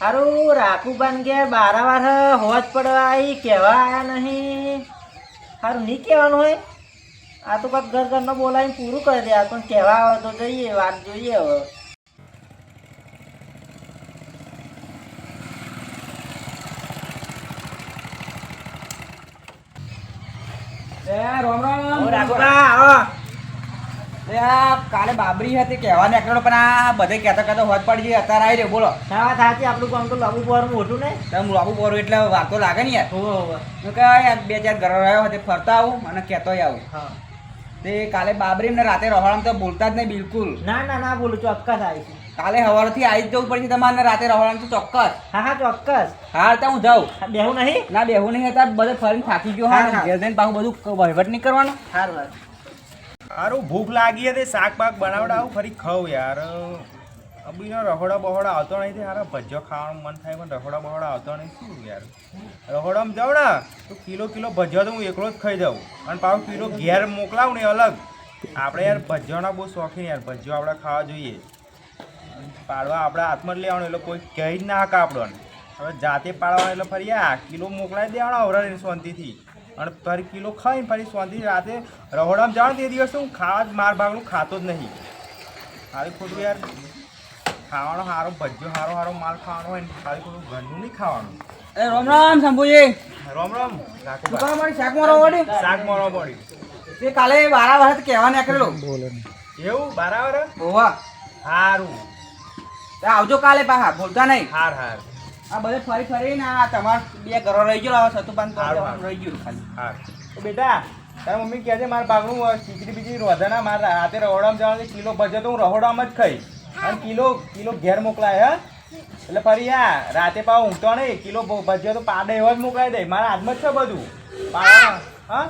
હારું રાખુબાન કે બારાવાર હોજ પડવા આવી કહેવા આયા નહીં. હારું નહીં કહેવાનું હોય. આ તો કાંઈક ઘર ઘરનો બોલાવીને પૂરું કરી દે. આ તો કહેવા આવે તો જઈએ, વાત જોઈએ હવે. રામ રામ રાખુબા આવો. કાલે બાબરી હતી કહેવા નીકળ્યો પણ આ બધે કહેતા હોત પડી ગઈ. અત્યારે આવી રહ્યો બોલો. વાત સાચી. આપણું કામ તો લાંબુ પોર મોટું ને. તમે લાબુ પોરું એટલે વાતો લાગે ને યાર. હોવે હોવે. હું કે યાર 2-4 ઘર રહ્યો હતો ફરતા આવું અને કહેતો આવું. હા. તે કાલે બાબરી ને રાતે રહોડામાં તો બોલતા જ નહીં બિલકુલ. ના ના ના બોલું, ચોક્કસ આવીશું. કાલે સવારથી આવી જ જવું પડશે તમારે રાતે રહોડામાં તો ચોક્કસ. હા હા ચોક્કસ. હા ત્યાં હું જાઉં. બેહું નહીં. ના બેહું નહીં હતા બધે ફરીને થાકી ગયો. હા, હા હા. ઘેર જઈને પાછું બધું વહીવટ નહીં કરવાનો. સારું સારું. સારું ભૂખ લાગી હતી, શાક બાક બનાવડાવું ફરી ખાઉં યાર. અબીનો રહોડા બહોડા આવતો નહીં. યાર ભજીયો ખાવાનું મન થાય પણ રહોડા બહોડા આવતો નહીં. શું યાર રહોડામાં જાઉં ને તો કિલો ભજીયો તો હું એકલો જ ખાઈ જાઉં અને પાછું કિલો ઘેર મોકલાવું ને અલગ. આપણે યાર ભજીયાના બહુ શોખીન યાર. ભજીયો આપણે ખાવા જોઈએ. પાડવા આપણે હાથમાં જ લેવાનું એટલે કોઈ કહી જ ના હાકા આપણને. હવે જાતે પાડવાનું એટલે ફરી કિલો મોકલાવી દેવાનો અવરાને શાંતિથી અને ફરી કિલો ખાઈને ફરી શાંતિથી રાતે રહોડામાં જવાનું. તે દિવસ હું ખાવા જ માર ભાગનું ખાતો જ નહીં. ખાલી ખોટું યાર ખાવાનો સારો ભજીયો સારો માલ ખાવાનો હોય ને ખાલી ખોટું ઘરનું નહીં ખાવાનું. એ રામ રામ શંભુજી. રામ રામ રાખો. દુકાન મારી શાક મારવા પડ્યું. શાક મારવા પડ્યું. તે કાલે 12 વર્ષ કહેવા નીકળેલો. એવું બરાબર. ઓવા સારું આવજો કાલે પાછા ભૂલતા નહીં. હાર હાર આ બધે ફરીને આ તમાર 2 ઘરો રહી ગયો. હવે સતુબાન તો હારું. રહી ગયું ખાલી. હાર. તો બેટા તારા મમ્મી કહે છે મારા ભાગનું ખીચડી બીજી રોધાના મારા હાથે રહોડામાં જવાનું કિલો ભજે તો હું રહોડામાં જ ખાઈ અને કિલો ઘેર મોકલાય. હા એટલે ફરી રાતે પાવ ઊંઘતો નહીં. કિલો ભજ્યો તો પાડે એવો જ મોકલાઈ દે. મારા હાથમાં જ છે બધું પાડા. હા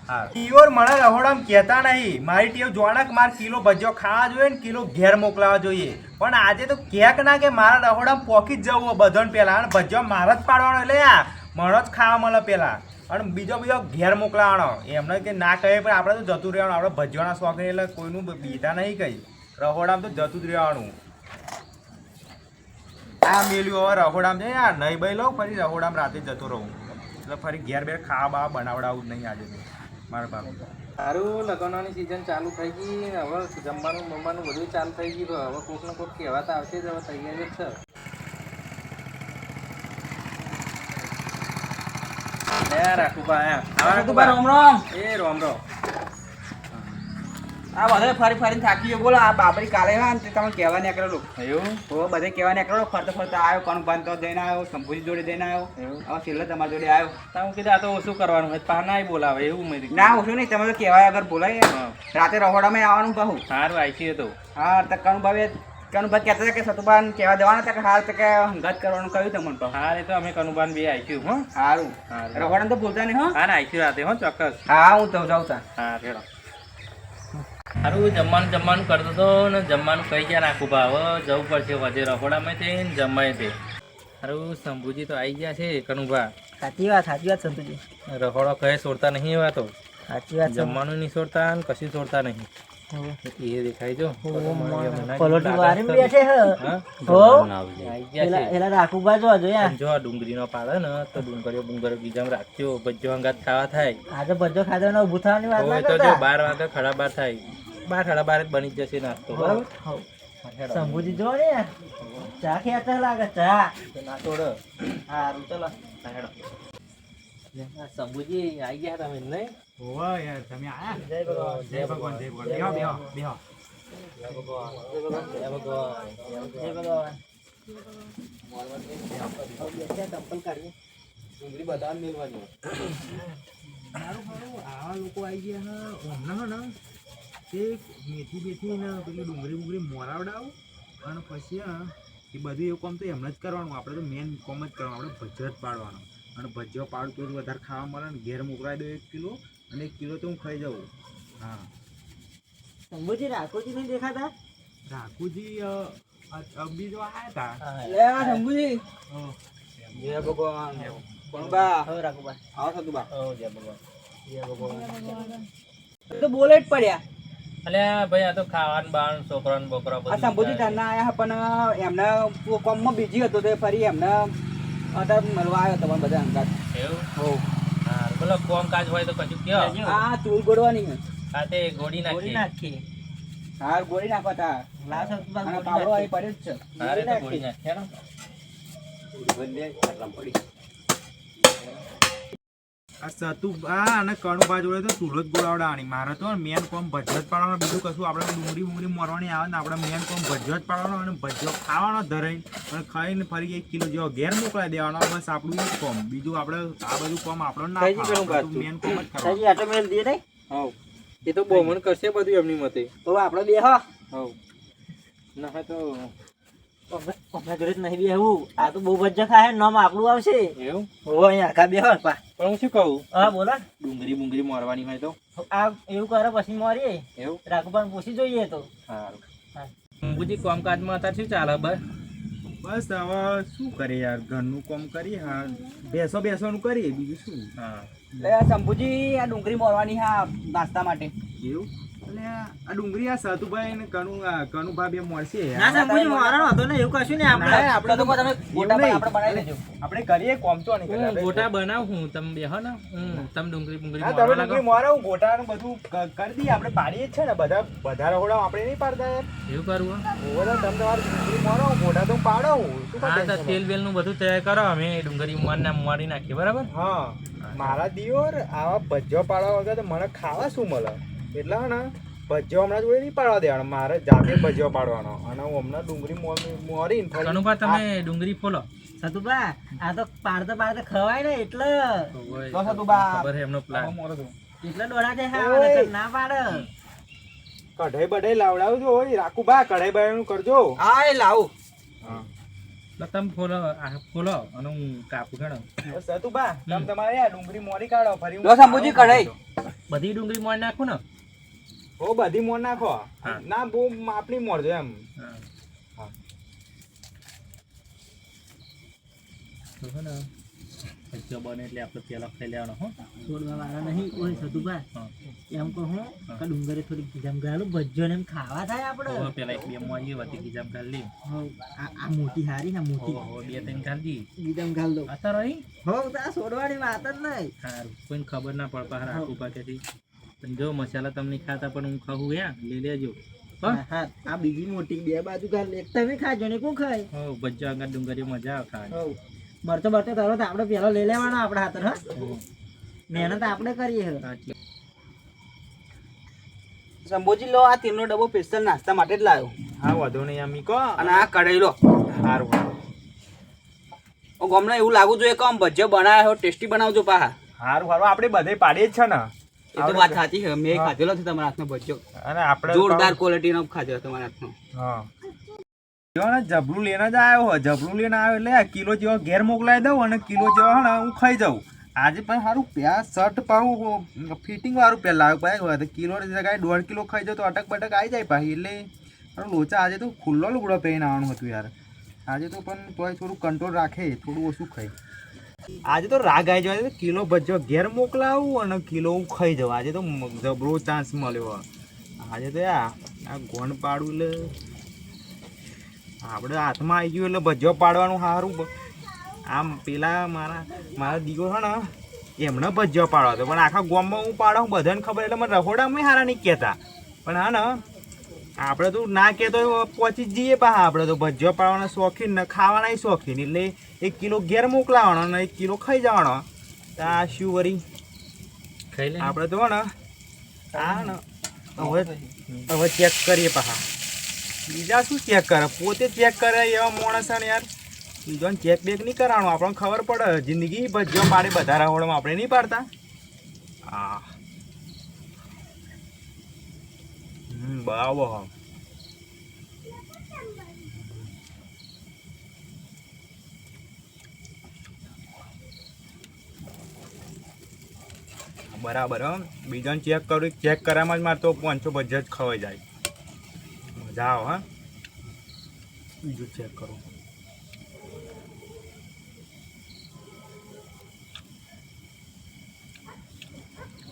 હા ટીઓર મને રહોડામાં કહેતા નહીં. મારી ટીઓ જોવાના મારે કિલો ભજ્યો ખાવા જોઈએ ને કિલો ઘેર મોકલાવા જોઈએ. પણ આજે તો ક્યાંક ના કે મારા રહોડામાં પોકી જ જવું બધાને પહેલાં અને ભજ્યો મારે જ પાડવાનો એટલે મને જ ખાવા મળે પહેલાં અને બીજો ઘેર મોકલાવાનો. એમને કે ના કહે પણ આપણે તો જતું રહેવાનું. આપણે ભજવાના શોખ એટલે કોઈનું બીધા નહીં કહી. રહોડામાં તો જતું જ રહેવાનું. આ મેલ્યું હવે રહોડામાં છે યાર નહીં ભાઈ લઉં ફરી રહોડામાં રાતે જતો રહું એટલે ફરી ઘેર બેર ખાવા બાવા બનાવડાવું જ નહીં આજે મારા બાપ. સારું લગ્નની સિઝન ચાલુ થઈ ગઈ ને હવે જમવાનું મમવાનું બધું ચાલુ થઈ ગયું. હવે કોઈક ને કોઈક કહેવા તો આવશે જ. હવે તૈયારી જ છે. રાખુબા રામ રામ. એ રોમ રો. આ બધે ફરીને થાકી ગયો. બોલો આ બાબરી કાલે હા ને તે તમે કહેવા નીકળેલું. એવું તો બધે કહેવા નીકળેલો. ફરતા આવ્યો. કોણ બંધ તો જઈને આવ્યો. શંભુજી જોડે જઈને આવ્યો. એવું હવે છેલ્લે તમારી જોડે આવ્યો. તો હું કીધું આ તો ઓછું કરવાનું હોય પા ના બોલાવે એવું મેં કીધું. ના ઓછું નહીં. તમે તો કહેવાય આગળ બોલાય. હા. રાતે રહોડામાં આવવાનું કહું. સારું આવીશું તો. હા તો કનુભાઈ કહેતા હતા કે સતુબાન કહેવા દેવાના હતા કે હાલ તો કે હંગાત કરવાનું કહ્યું તમને તો. હા એ તો અમે કનુબાન બી આવીશું. હો સારું. સારું. રહોડાને તો ભૂલતા નહીં. હો હા ને આવીશું રાતે. હો ચોક્કસ. હા હું તો જાઉં તા. હા રેડો. સારું જમવાનું કરતો હતો ને જમવાનું કહી ગયા નાખું ભાવ જવું પડશે વધે રખોડામાં તે જમાય તે. સારું શંભુજી તો આવી ગયા છે કનુભા. સાચી વાત સંતુજી. રખોડો કહે છોડતા નહીં એવા તો. સાચી વાત. જમવાનું નહીં છોડતા ને કશું છોડતા નહીં. એ દેખાય જો પલોઠી વારીને બેઠે હે. હા હો આવી ગયા છે. એલા રાખુબા જો જોયા. જો આ ડુંગળીનો પાડે ને તો ડુંગળીઓ બીજામાં રાખ્યો ભજ્જો અંગાત ખાવા થાય. આજે બધો ખાધો ને ઊભું થવાની વાત ના તો જો કરતા. 12 વાગે 12:30 થાય. 12:30 જ બની જ જશે નાસ્તો. બરાબર. હો. શંભુજી જો ને યાર. ચા ખેતા લાગે ચા. ના તોડ. હારું ચલો. શંભુજી આવી ગયા તમે નહીં. હોવા યાર તમે આયા. જય ભગવાન. જય ભગવાન જય ભગવાન. બેહો બેહો બેહો. જય ભગવાન. જય ભગવાન. ચપ્પલ કાઢીએ. ડુંગળી બધા મેળવાની. આવા લોકો આવી ગયા હમણાં ને તે મેથી ને પેલી ડુંગળી મોરાવડાવું અને પછી એ બધું એવું કામ તો એમને જ કરવાનું. આપણે તો મેન કોમ જ કરવાનું. આપણે ભજ્જો જ પાડવાનો અને ભજ્જો પાડું તો વધારે ખાવા મળે ને ઘેર મોકલાવી દો 1 કિલો અને 1 કિલો તો હું ખાઈ જાઉં. હા શંભુજી રાખોજી નહીં દેખાતા. રાખુજી બીજો આવ્યા હતા. લે આ શંભુજી. જય ભગવાન. કોણબા હો રાખુબા. આવો સતુબા. હો જય ભગવાન. જય ભગવાન. તો બોલે જ પડ્યા. અલ્યા ભાઈ આ તો ખાવાનું બાવાનું છોકરાને બોકરા આ બધું સંબોજી વિચારે. ધરના આયા પણ એમને કોમમાં બીજી હતો તે ફરી એમને અત્યારે મળવા આવ્યો તમારે બધા અંગાત. એવું હો હા બોલો કોમ કાજ હોય તો કશું કયો કહેજો. આ ચૂલ ગોળવાની છે. સાથે ગોળી ગોળી નાખી નાખીએ. હાર ગોળી નાખવા તા લાવ સતુભા, અને ગોળી પાવડો અહીં નાખીએ. પડ્યો જ છે. હારે તો ગોળી નાખી હેડો. આ સતુ આ અને કણુભા જોડે તો ચૂલો જ બોલાવડાવવાની. મારે તો મેન કોમ ભજ્જો જ પાડવાનો, બીજું કશું આપણે ડુંગળી બુંગળી મોરવાની આવે ને આપણે મેન કોમ ભજ્જો જ પાડવાનો અને ભજ્જો ખાવાનો ધરાઈને અને ખાઈને ફરી 1 કિલો જેવો ઘેર મોકલાઈ દેવાનો. બસ આપણું જ કોમ, બીજું આપણે આ બધું કોમ આપણને ના કઈ ફાવે. કણુભા આપણું મેન કોમ જ કરવાનું. સજી આટો મેલ દે નહીં. હવ એ તો બહુમણ કરશે બધું એમની મતે. તો આપણે બેહો. હવ ના હોય તો હમણાં જોડે જ નહીં બેહવું. આ તો બહુ ભજ્જા ખાય, નામ આપણું આવશે. એવું હો અહીંયા આખા બેહો પા. પણ હું શું કહું હા બોલો ને. ડુંગળી બુંગળી મોરવાની હોય તો આ એવું કરે પછી મોરીએ. એવું રાખુભાઈને પૂછી જોઈએ તો. સારું હા. અંબુજી કામકાજમાં અત્યારે શું ચાલે બસ બસ હવે શું કરીએ યાર, ઘરનું કામ કરીએ. હા બેસવાનું કરીએ, બીજું શું. હા એટલે આ શંભુજી આ ડુંગળી મોરવાની હા નાસ્તા માટે. એવું એટલે આ ડુંગળી આ સતુભાઈ ને કનુભા બે મળશે. ના સંભુજી મારવાનો હતો ને, એવું કશું નહીં આપણે. ના, આપણે તો તમે ગોટા નહીં. આપણે બનાવી લેજો. આપણે કરીએ કોમ તો નહીં હું ગોટા બનાવું તમે બેહો ને તમે ડુંગળી બુંગળી હા, મોરવા તમે લાગો. ડુંગળી મોરો, હું ગોટાનું બધું કરી દઈએ. આપણે પાડીએ જ છે ને બધા રહોડા આપણે નહીં પાડતા યાર. એવું કરવું હે? ઓવે તો તમે તમારે ડુંગળી મોરો, હું ગોટા તો હું પાડો હું. શું હા તો કરતા તેલ બેલ નું બધું તૈયાર કરો અમે ડુંગળી મોરને મોરી નાખીએ બરાબર હા, મારા દિયોર આવા ભજ્જો પાડવા વગર તો મને ખાવા શું મળે. એટલે હે ને ભજ્જો હમણાં જોડે નહીં પાડવા દેવાનો, મારે જાતે ભજ્જો પાડવાનો. અને હું હમણાં ડુંગળી મોરીને ફરી કનુભા તમે ડુંગળી ફોલો સતુભા આ તો પાડતા પાડતા ખવાય ને એટલે તો સતુભા ખબર છે એમનો પ્લાન મોરો તો એટલે ડોળા છે હા, ઓય. નકર ના પાડે. કઢાઈ બઢાઈ લાવડાવજો. ઓય રાખુભા, કઢાઈ બઢાઈનું કરજો. હા એ લાવું. હા તો તમે ફોલો અને હું કાપું ખેડો બસ સતુભા, તમે તમારે આ ડુંગળી મોરી કાઢો ફરી. લો શંભુજી કઢાઈ. બધી ડુંગળી મોરી નાખું ને ઓ બધી મોર નાખો. હા. ના બહુ માપની મોરજો એમ. હા. તો છે ને ભજીયો બને એટલે આપણે પેલા ખાઈ લેવાનો હો છોડવા વાળા નહીં ઓય સતુભા હા. એમ કહું કે ડુંગરે થોડી ગીજામ ગાલું ભજ્જો ને એમ ખાવા થાય આપણે. હવે પેલા એક બે મોરી વધી ગીજામ ખાલી લી હઉ, આ મોટી હારી ને મોટી હવે બે ત્રણ ખાલી ગીજામ ગાલ દો. આ તો રહી હો તો આ છોડવાની વાત જ નહીં. સારું કોઈને ખબર ના પડે પાછા રાખું પાસેથી પણ જો મસાલા તમને નહીં ખાતા પણ હું ખાવું યા લઈ લેજો હો હા, આ બીજી મોટી બે બાજુ ગાલ એક તમે ખાજો ને કોણ ખાય. હો ભજીયો આગળ ડુંગળી મજા આવે ખાવાની હઉ, મરતો તરત આપણે પેલો લઈ લેવાનો આપણા હાથર. હા મહેનત આપણે કરીએ હે. સાચી. શંભુજી લો આ તેલનો ડબ્બો સ્પેશિયલ નાસ્તા માટે જ લાવ્યો. હા વાંધો નહીં આમ મીકો. અને આ કઢાઈ લો. સારું ગમને એવું લાગવું જોઈએ કે આમ ભજીયો બનાવ્યો ટેસ્ટી બનાવજો પાહા. સારું આપણે બધે પાડીએ જ છે ને. એ તો વાત સાચી છે. મેં ખાધેલો છે તમારા હાથનો ભજીયો. અને આપણે જોરદાર ક્વોલિટીનો ખાધેલો તમારા હાથનો. હા જો ને જબલું લઈને જ આવ્યો હોય. જબલું લઈને આવ્યો એટલે આ કિલો જેવો ઘેર મોકલાવી દઉં અને કિલો જેવો હે ને હું ખાઈ જાઉં. આજે પણ સારું પ્યાજ શર્ટ પાવું ફિટિંગ વાળું પહેલાં આવ્યું પાય હોય તો કિલો જગ્યાએ 1.5 કિલો ખાઈ જાઉં તો અટક બટક આવી જાય પાછી. એટલે મારું લોચા આજે તો ખુલ્લો લુગડો પહેરીને આવવાનું હતું યાર. આજે તો પણ તોય થોડું કંટ્રોલ રાખે, થોડું ઓછું ખાઈ. આજે તો રાગ આવી જાય તો કિલો ભજ્જો ઘેર મોકલાવું અને કિલો હું ખાઈ જાઉં. આજે તો જબરો ચાન્સ મળ્યો. આજે તો આ ગોણ પાડું એટલે આપણે હાથમાં આવી ગયું એટલે ભજ્જો પાડવાનું સારું. આમ પેલા મારા દીવો છે ને એમને ભજ્જો પાડવા હતો પણ આખા ગામમાં હું પાડો બધાને ખબર એટલે મને રહોડામાં સારા નહીં કહેતા. પણ હા ને આપણે તો ના કહેતો પહોંચી જ જઈએ પાછા. આપણે તો ભજ્જો પાડવાના શોખીન ને ખાવાના શોખીન. એટલે 1 કિલો ઘેર મોકલાવાનો અને 1 કિલો ખાઈ જવાનો. આ શું વરી ખાઈ લે આપણે તો ને આ ને હવે ચેક કરીએ પાછા. બીજા શું ચેક કરે, પોતે ચેક કરે એવા માણસ ને યાર. બીજો ચેક બેક નહીં કરવાનું. આપણને ખબર પડે જિંદગી ભજ્જો પાડે બધા રાહોડમાં આપણે નહીં પાડતા. હા બરાબર. બરાબર. બીજાને ચેક કરું, ચેક કરવામાં જ મારે તો 500 ભજ્જા જ ખવાઈ જાય. મજા આવે. હા બીજું ચેક કરું.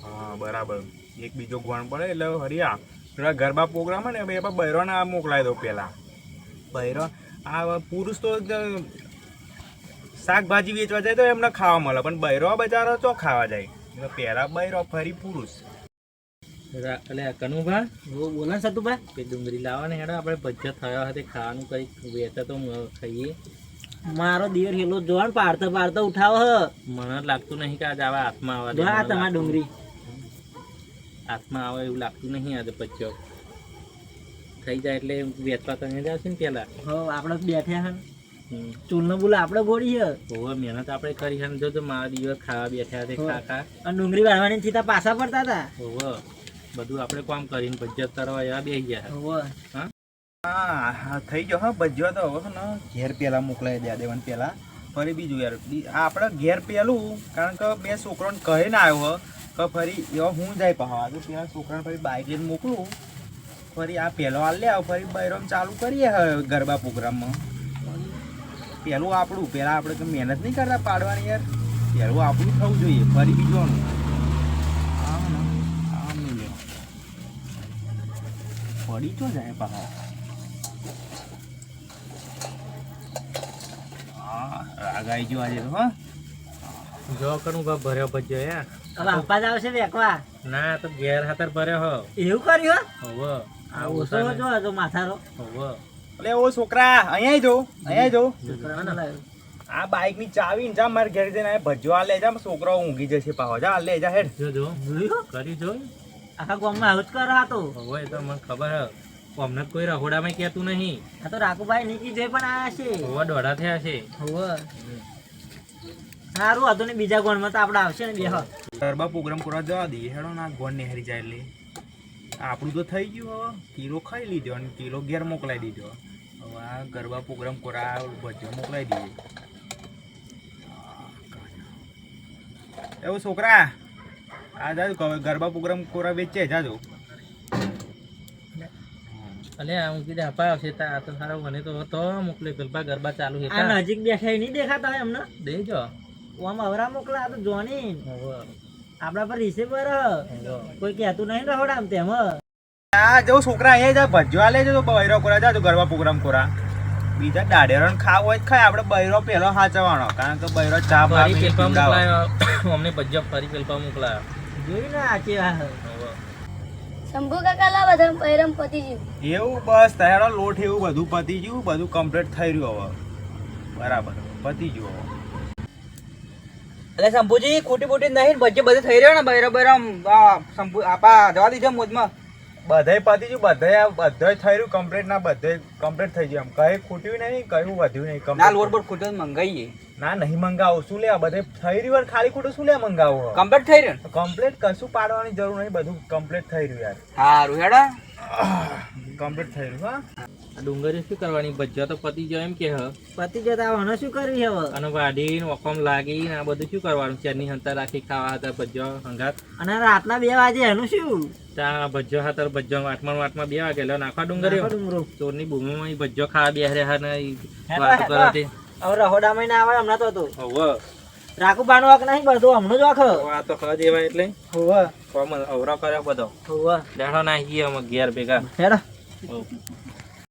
હા બરાબર. એક બીજો ગોણ પડે એટલે હરિયા પેલા ગરબા પ્રોગ્રામ હોય ને એ બૈરોને આ મોકલાવી દો પેલા. બૈરો આ પુરુષ તો શાકભાજી વેચવા જાય તો એમને ખાવા મળે, પણ બૈરો બજારો ચો ખાવા જાય? એટલે પહેલા બૈરો ફરી પુરુષ. એટલે કનુભા બોલો ને સતુભા. કે ડુંગળી લાવો ને હેડો આપણે ભજીયા થયા હતા ખાવાનું કંઈક વેચે તો ખાઈએ. મારો દિયર હેલો જોવાન પાડતા પાડતા ઉઠાવો હ. મને લાગતું નહીં કે આજે આવા હાથમાં આવે. જો આ તમારી ડુંગળી હાથમાં આવે એવું લાગતું નહીં આજે ભજીયો થઈ જાય એટલે વેચવા તમે જ આવશે ને પેલા. હો આપણે બેઠ્યા હે ચૂલનો બોલા આપણે ગોળી છે. હોવે મહેનત આપણે કરી છે ને જો મારા દિવસ ખાવા બેઠા હતા ખાખા અને ડુંગળી વાળવાની સીધા પાછા પડતા હતા. હોવે બધું આપણે કામ કરીને ભજીયા તરવા એવા બેસી ગયા. હોવે હા થઈ ગયો હા ભજ્યો તો હવે ને ઘેર પેલા મોકલાવી દે દેવાને પેલા ફરી બીજું યાર આપણે ઘેર પેલું કારણ કે બે છોકરાને કહે ને આવ્યો કે ફરી એવા હું જાય પહાવા તો પેલા છોકરાને ફરી બાઇક લઈને મોકલું ફરી આ પહેલો હાલ લે આવ ફરી બૈરોમ ચાલુ કરીએ હવે ગરબા પ્રોગ્રામમાં. પહેલું આપણું પહેલાં આપણે તો મહેનત નહીં કરતા પાડવાની યાર, પહેલું આપણું થવું જોઈએ ફરી બીજોનું. આમ નહીં લે પડી તો જાય પહાવા. આગાઈ જો આજે તો હા જો કરું બા ભર્યો ભજ્યો યાર. હવે આપા જ આવશે વેકવા. ના તો ઘેર હાથર ભર્યો હો. એવું કર્યું હોવે આ ઓછો જો તો માથારો. હોવે એટલે ઓ છોકરા અહીંયા જો અહીંયા જો છોકરાને લાવ્યો. આ બાઇક ની ચાવી જા મારે ઘેર જઈને ભજવા લે જા છોકરાઓ ઊંઘી જશે પાહો જા લે જા હેડ. જો જો જોયું? કરી જો. આખા ગામમાં આવું જ કરો આ તો. હોવે એ તો મને ખબર હે. અમને કોઈ રહોડામાં કહેતું નહીં. આ તો રાખુભાઈ નીકી જોઈ પણ આયા છે. હોવા દોડા થયા છે. હોવે સારું હતું ને બીજા ગોણમાં તો આપણે આવશે ને બે હ. ગરબા પ્રોગ્રામ કરવા જવા દઈએ હેડો ના ગોળ નેહરી જાય એટલે આપણું તો થઈ ગયું. હવે કિલો ખાઈ લીધો અને કિલો ઘેર મોકલાઈ દીધો. હવે આ ગરબા પ્રોગ્રામ કરા ભજ્યો મોકલાઈ દઈએ. એવું છોકરા આ જાજો ગરબા પ્રોગ્રામ કોરા વેચે જાજો. અલે હું કીધું આપા આવશે તા તો સારો મને તો હતો મોકલે ગરબા ગરબા ચાલુ છે. આ નજીક બેઠા નહીં દેખાતા હોય અમને. દેજો. ઓમ અવરા મોકલા આ તો જોની હોવે આપણા પર રિસીવર કોઈ કહેતું નહીં રહોડામ તેમ. આ જો છોકરા અહીંયા જા ભજવા લે જો બૈરો કોરા જાજો ગરબા પ્રોગ્રામ કોરા. બીજા દાડેરણ ખાવ હોય ખાય આપણે બૈરો પેલો સાચવવાનો કારણ કે બૈરો ચા ફરી પેલપા મોકલાયો. અમને ભજીયા ફરી પેલપા મોકલાયો. જોઈ ને આ કેવા હ. હોવે શંભુ કાકા લા બધા પૈરમ પતી ગયું. એવું બસ તૈયાર લોટ એવું બધું પતી ગયું બધું કમ્પ્લીટ થઈ રહ્યું હવે બરાબર પતી ગયું હવે. એટલે શંભુજી ખોટી બોટી નહીં ભજ્ય બધે થઈ રહ્યો ને બૈરો બૈરો શંભુ આપા જવા દીધા મોજમાં. બધાય પતી ગયું બધાય થઈ રહ્યું કમ્પ્લીટ ના બધે કમ્પ્લીટ થઈ ગયું એમ કઈ ખૂટ્યું નહીં કયું વધ્યું નહીં ના complete. લોટ બોટ ખોટો મંગાઈએ ના નહીં મંગાવો શું લે બધે થઈ રહ્યું અને ખાલી ખોટું શું લે મંગાવો કમ્પ્લીટ થઈ રહ્યો ને. કમ્પ્લીટ કશું પાડવાની જરૂર નહીં બધું કમ્પ્લીટ થઈ રહ્યું યાર સારું હેડો કમ્પ્લીટ થઈ રહ્યું હા. આ ડુંગળી શું કરવાની ભજીયા તો પતી જાય એમ કે હ. પતિ જતા હવે શું કરવી હવે. અને વાઢીને ઓકમ લાગીને આ બધું શું કરવાનું ચેરની હંતા રાખી ખાવા હતા ભજીયા હંગાત. અને રાતના 2 વાગે એનું શું. ત્યાં ભજીયો હાથર ભજીયો વાટમાં 2 વાગે લો નાખવા ડુંગળી. નાખો ડુંગરો. ચોરની ભૂમિમાં ઈ ભજીયો ખાવા બેહરે હા ને ઈ હેડો, વાતો હેડો. કરે તે. હવે રહોડામાં ના આવે હમણાં તો હતું. હોવે રાખુબાનો વાક નહીં બધું હમણાં જ વાક હ. આ તો ખા દેવા એટલે હોવે કોમ અવરો કર્યો બધો. હોવે લેડો નાખી ગયા અમે ઘેર ભેગા. હેડો. હોવ.